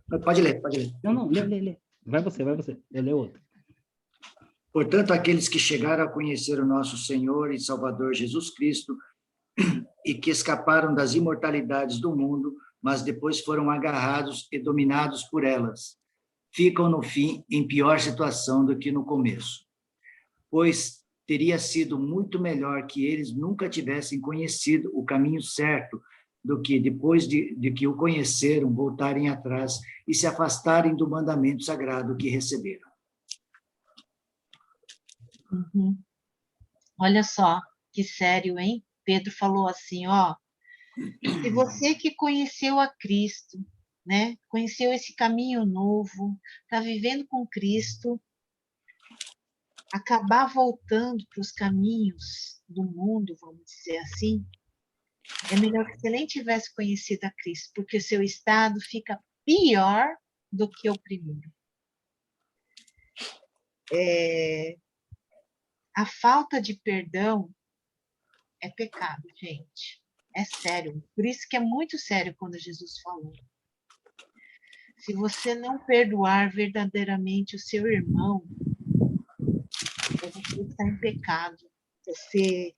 2. Pode ler, pode ler. Não, lê. Vai você. Eu leio outro. Portanto, aqueles que chegaram a conhecer o nosso Senhor e Salvador Jesus Cristo e que escaparam das imortalidades do mundo, mas depois foram agarrados e dominados por elas, ficam no fim em pior situação do que no começo. Pois teria sido muito melhor que eles nunca tivessem conhecido o caminho certo do que, depois de que o conheceram, voltarem atrás e se afastarem do mandamento sagrado que receberam. Uhum. Olha só, que sério, hein? Pedro falou assim, ó, se você que conheceu a Cristo, né, conheceu esse caminho novo, está vivendo com Cristo, acabar voltando para os caminhos do mundo, vamos dizer assim, é melhor que você nem tivesse conhecido a Cristo, porque o seu estado fica pior do que o primeiro. A falta de perdão é pecado, gente. É sério. Por isso que é muito sério quando Jesus falou. Se você não perdoar verdadeiramente o seu irmão, você está em pecado. Você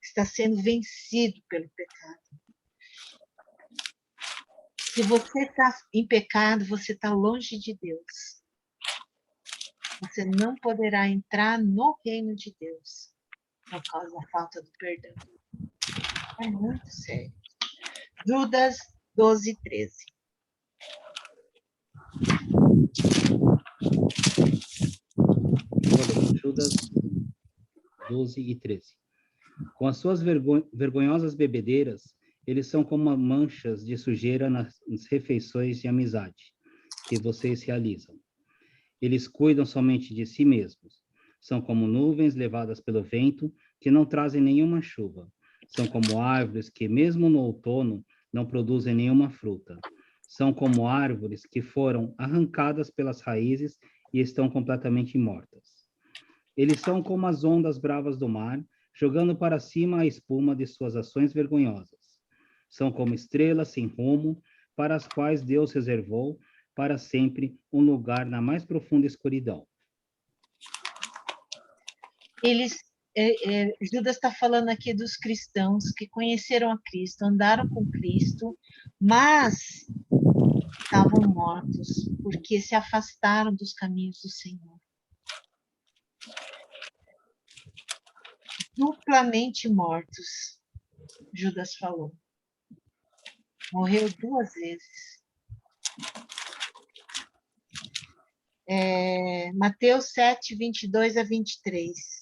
está sendo vencido pelo pecado. Se você está em pecado, você está longe de Deus. Você não poderá entrar no reino de Deus por causa da falta do perdão. É muito sério. Judas 12, 13. Judas 12 e 13. Com as suas vergonhosas bebedeiras, eles são como manchas de sujeira nas refeições de amizade que vocês realizam. Eles cuidam somente de si mesmos. São como nuvens levadas pelo vento, que não trazem nenhuma chuva. São como árvores que, mesmo no outono, não produzem nenhuma fruta. São como árvores que foram arrancadas pelas raízes e estão completamente mortas. Eles são como as ondas bravas do mar, jogando para cima a espuma de suas ações vergonhosas. São como estrelas sem rumo, para as quais Deus reservou para sempre um lugar na mais profunda escuridão. Judas está falando aqui dos cristãos que conheceram a Cristo, andaram com Cristo, mas estavam mortos, porque se afastaram dos caminhos do Senhor. Duplamente mortos, Judas falou. Morreu 2 vezes. Mateus 7, 22 a 23.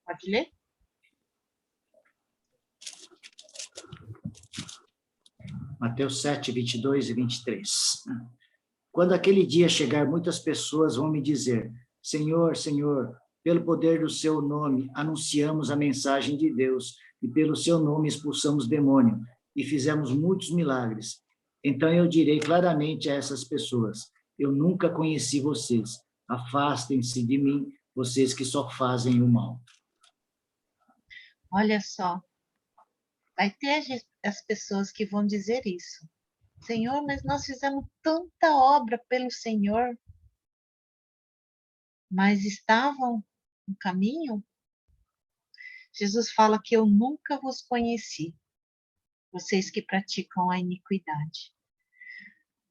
Pode ler? Mateus 7, 22 e 23. Quando aquele dia chegar, muitas pessoas vão me dizer, Senhor, Senhor, pelo poder do seu nome, anunciamos a mensagem de Deus, e pelo seu nome expulsamos demônio, e fizemos muitos milagres. Então eu direi claramente a essas pessoas, eu nunca conheci vocês, afastem-se de mim, vocês que só fazem o mal. Olha só, vai ter as pessoas que vão dizer isso. Senhor, mas nós fizemos tanta obra pelo Senhor, mas estavam no caminho? Jesus fala que eu nunca vos conheci, vocês que praticam a iniquidade.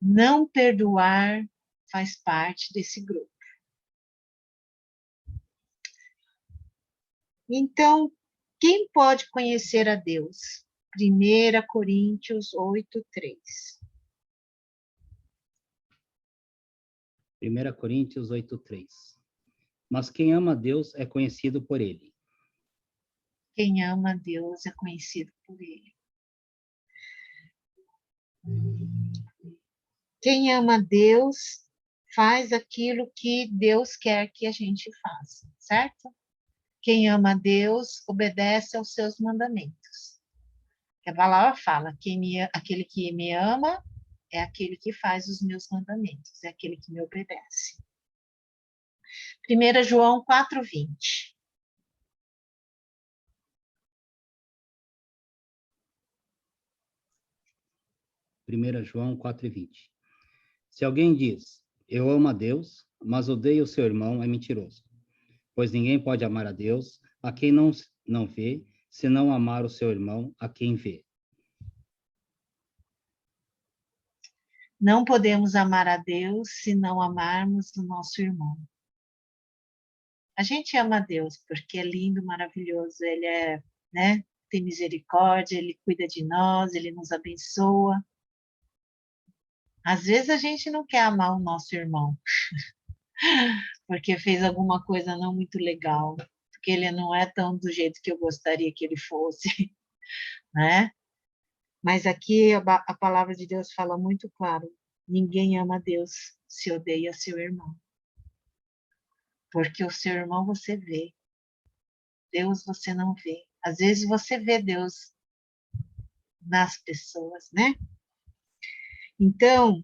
Não perdoar faz parte desse grupo. Então, quem pode conhecer a Deus? 1 Coríntios 8, 3. 1 Coríntios 8, 3. Mas quem ama a Deus é conhecido por ele. Quem ama a Deus é conhecido por ele. Quem ama a Deus faz aquilo que Deus quer que a gente faça, certo? Quem ama a Deus obedece aos seus mandamentos. A palavra fala, aquele que me ama é aquele que faz os meus mandamentos, é aquele que me obedece. 1 João 4:20. Primeira João 4:20. Se alguém diz, eu amo a Deus, mas odeio o seu irmão, é mentiroso. Pois ninguém pode amar a Deus a quem não vê, se não amar o seu irmão a quem vê. Não podemos amar a Deus se não amarmos o nosso irmão. A gente ama a Deus porque é lindo, maravilhoso, ele é, né, tem misericórdia, ele cuida de nós, ele nos abençoa. Às vezes a gente não quer amar o nosso irmão, porque fez alguma coisa não muito legal, porque ele não é tão do jeito que eu gostaria que ele fosse, né? Mas aqui a palavra de Deus fala muito claro, ninguém ama a Deus se odeia seu irmão. Porque o seu irmão você vê, Deus você não vê. Às vezes você vê Deus nas pessoas, né? Então,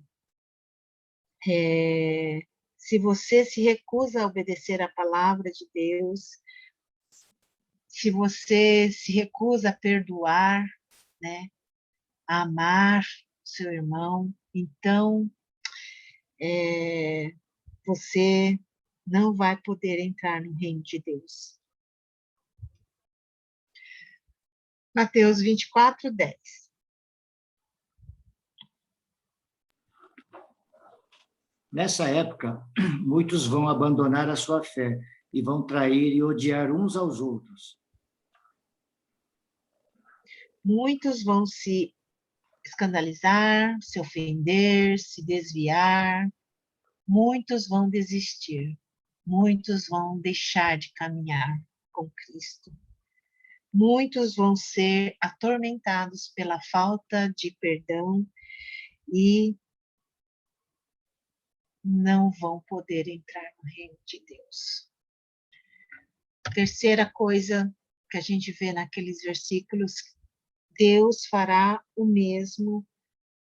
se você se recusa a obedecer a palavra de Deus, se você se recusa a perdoar, né, a amar o seu irmão, então você não vai poder entrar no reino de Deus. Mateus 24:10. Nessa época, muitos vão abandonar a sua fé e vão trair e odiar uns aos outros. Muitos vão se escandalizar, se ofender, se desviar. Muitos vão desistir. Muitos vão deixar de caminhar com Cristo. Muitos vão ser atormentados pela falta de perdão e não vão poder entrar no reino de Deus. Terceira coisa que a gente vê naqueles versículos, Deus fará o mesmo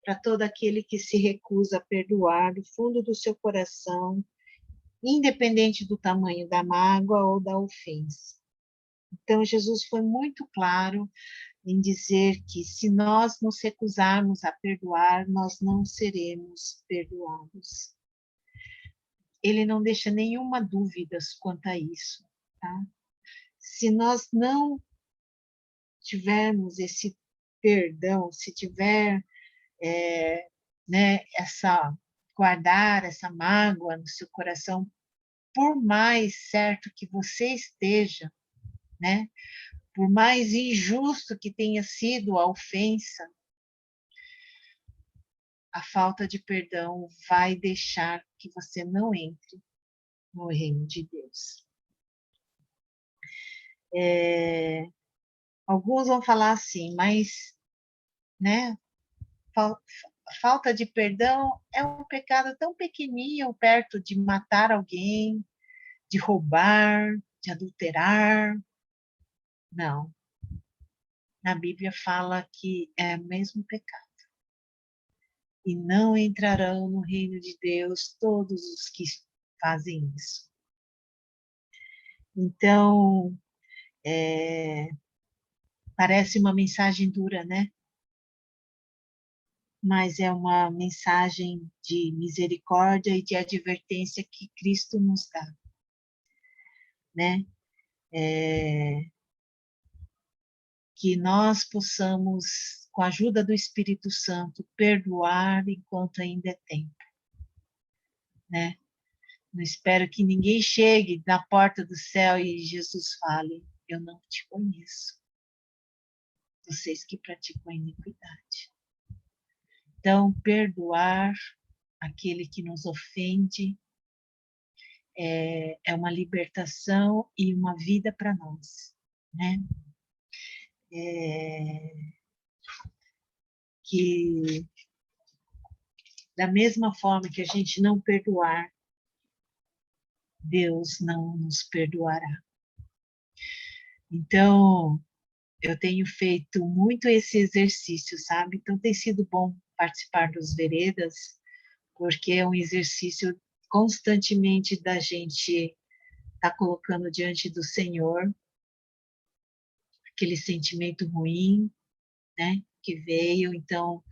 para todo aquele que se recusa a perdoar do fundo do seu coração, independente do tamanho da mágoa ou da ofensa. Então, Jesus foi muito claro em dizer que se nós nos recusarmos a perdoar, nós não seremos perdoados. Ele não deixa nenhuma dúvida quanto a isso, tá? Se nós não tivermos esse perdão, se tiver, né, guardar essa mágoa no seu coração, por mais certo que você esteja, né, por mais injusto que tenha sido a ofensa, a falta de perdão vai deixar que você não entre no reino de Deus. Alguns vão falar assim, mas, né, falta de perdão é um pecado tão pequenininho perto de matar alguém, de roubar, de adulterar. Não. Na Bíblia fala que é o mesmo pecado. E não entrarão no reino de Deus todos os que fazem isso. Então, parece uma mensagem dura, né? Mas é uma mensagem de misericórdia e de advertência que Cristo nos dá, né? Que nós possamos, com a ajuda do Espírito Santo, perdoar enquanto ainda é tempo, né? Não espero que ninguém chegue na porta do céu e Jesus fale, eu não te conheço, vocês que praticam a iniquidade. Então, perdoar aquele que nos ofende é uma libertação e uma vida para nós, né? Que da mesma forma que a gente não perdoar, Deus não nos perdoará. Então, eu tenho feito muito esse exercício, sabe? Então, tem sido bom participar dos veredas, porque é um exercício constantemente da gente estar colocando diante do Senhor aquele sentimento ruim, né, que veio. Então,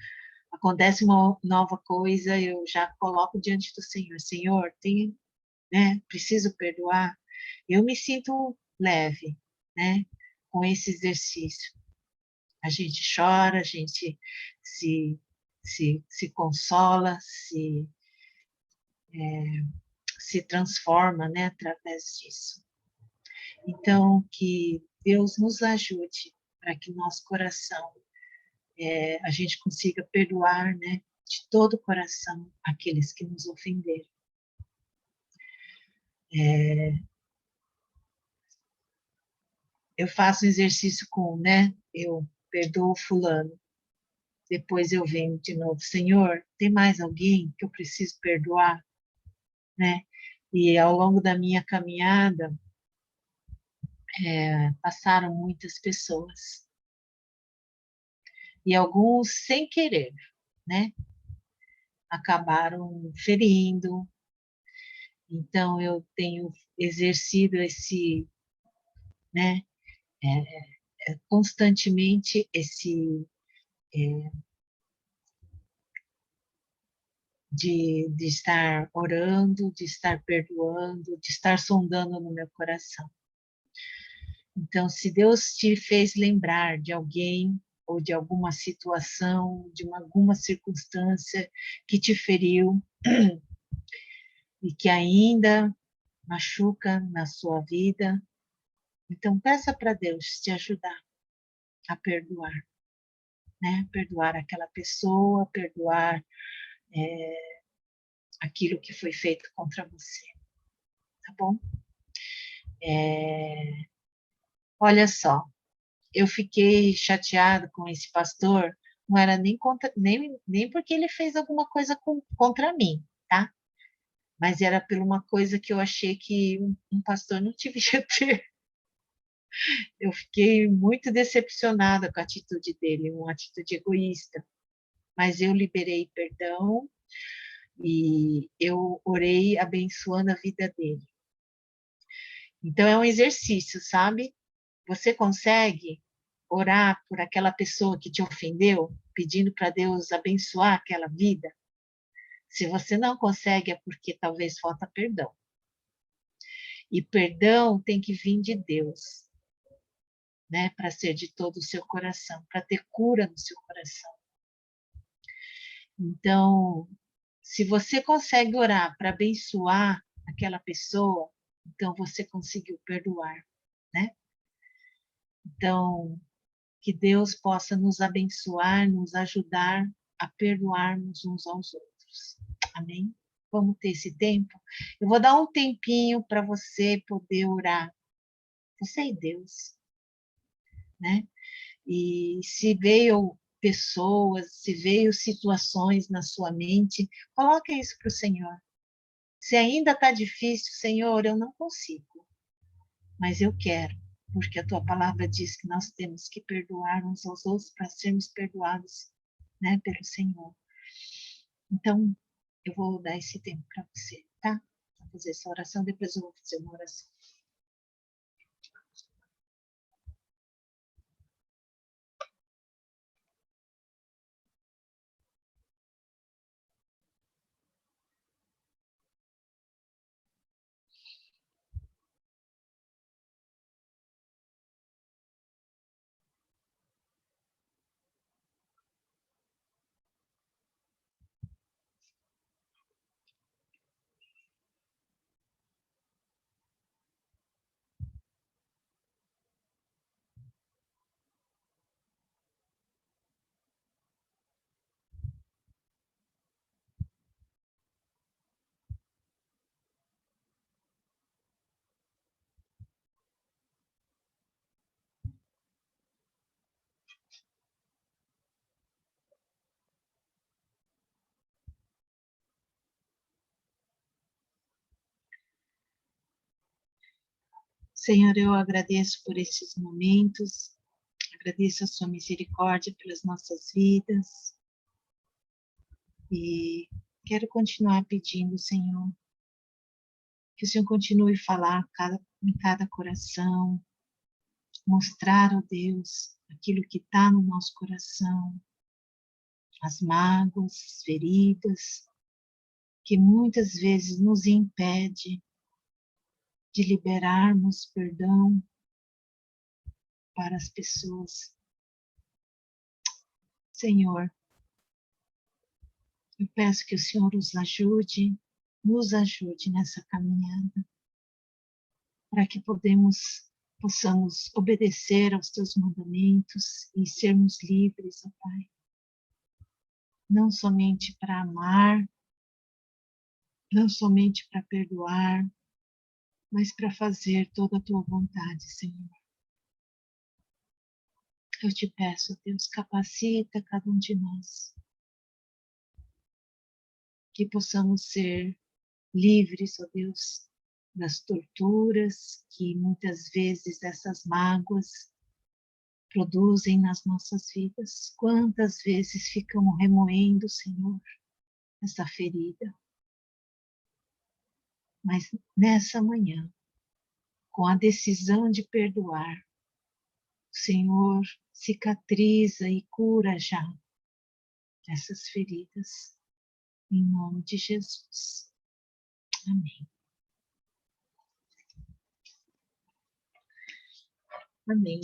acontece uma nova coisa, eu já coloco diante do Senhor. Senhor, tem, né, preciso perdoar. Eu me sinto leve, né, com esse exercício. A gente chora, a gente se consola, se transforma, né, através disso. Então, que Deus nos ajude para que nosso coração, a gente consiga perdoar, né, de todo o coração aqueles que nos ofenderam. Eu faço exercício com, né, eu perdoo fulano, depois eu venho de novo, Senhor, tem mais alguém que eu preciso perdoar, né? E ao longo da minha caminhada, passaram muitas pessoas, e alguns sem querer, né? Acabaram ferindo. Então eu tenho exercido esse, né, constantemente esse de estar orando, de estar perdoando, de estar sondando no meu coração. Então, se Deus te fez lembrar de alguém ou de alguma situação, de alguma circunstância que te feriu e que ainda machuca na sua vida, então peça para Deus te ajudar a perdoar, né? Perdoar aquela pessoa, perdoar aquilo que foi feito contra você, tá bom? Olha só, eu fiquei chateada com esse pastor, não era nem porque ele fez alguma coisa contra mim, tá? Mas era por uma coisa que eu achei que um pastor não devia ter. Eu fiquei muito decepcionada com a atitude dele, uma atitude egoísta. Mas eu liberei perdão e eu orei abençoando a vida dele. Então é um exercício, sabe? Você consegue orar por aquela pessoa que te ofendeu, pedindo para Deus abençoar aquela vida? Se você não consegue, é porque talvez falta perdão. E perdão tem que vir de Deus, né? Para ser de todo o seu coração, para ter cura no seu coração. Então, se você consegue orar para abençoar aquela pessoa, então você conseguiu perdoar, né? Então, que Deus possa nos abençoar, nos ajudar a perdoarmos uns aos outros. Amém? Vamos ter esse tempo? Eu vou dar um tempinho para você poder orar. Você e Deus, né? E se veio pessoas, se veio situações na sua mente, coloque isso para o Senhor. Se ainda está difícil, Senhor, eu não consigo, mas eu quero, porque a tua palavra diz que nós temos que perdoar uns aos outros para sermos perdoados, né, pelo Senhor. Então, eu vou dar esse tempo para você, tá? Vou fazer essa oração, depois eu vou fazer uma oração. Senhor, eu agradeço por esses momentos, agradeço a sua misericórdia pelas nossas vidas e quero continuar pedindo, Senhor, Que o Senhor continue a falar em cada coração, mostrar, ó Deus, aquilo que está no nosso coração, as mágoas, as feridas, que muitas vezes nos impede de liberarmos perdão para as pessoas. Senhor, eu peço que o Senhor nos ajude nessa caminhada, para que possamos obedecer aos teus mandamentos e sermos livres, ó Pai. Não somente para amar, não somente para perdoar, mas para fazer toda a tua vontade, Senhor. Eu te peço, Deus, capacita cada um de nós, que possamos ser livres, ó Deus, das torturas que muitas vezes essas mágoas produzem nas nossas vidas. Quantas vezes ficamos remoendo, Senhor, essa ferida. Mas nessa manhã, com a decisão de perdoar, o Senhor cicatriza e cura já essas feridas, em nome de Jesus. Amém. Amém.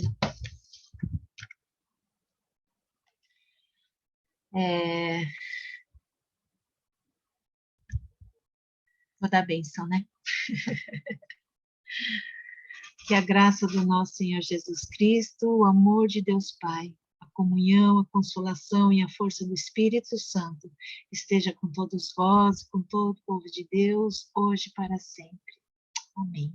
Vou dar bênção, né? Que a graça do nosso Senhor Jesus Cristo, o amor de Deus Pai, a comunhão, a consolação e a força do Espírito Santo esteja com todos vós, com todo o povo de Deus, hoje e para sempre. Amém.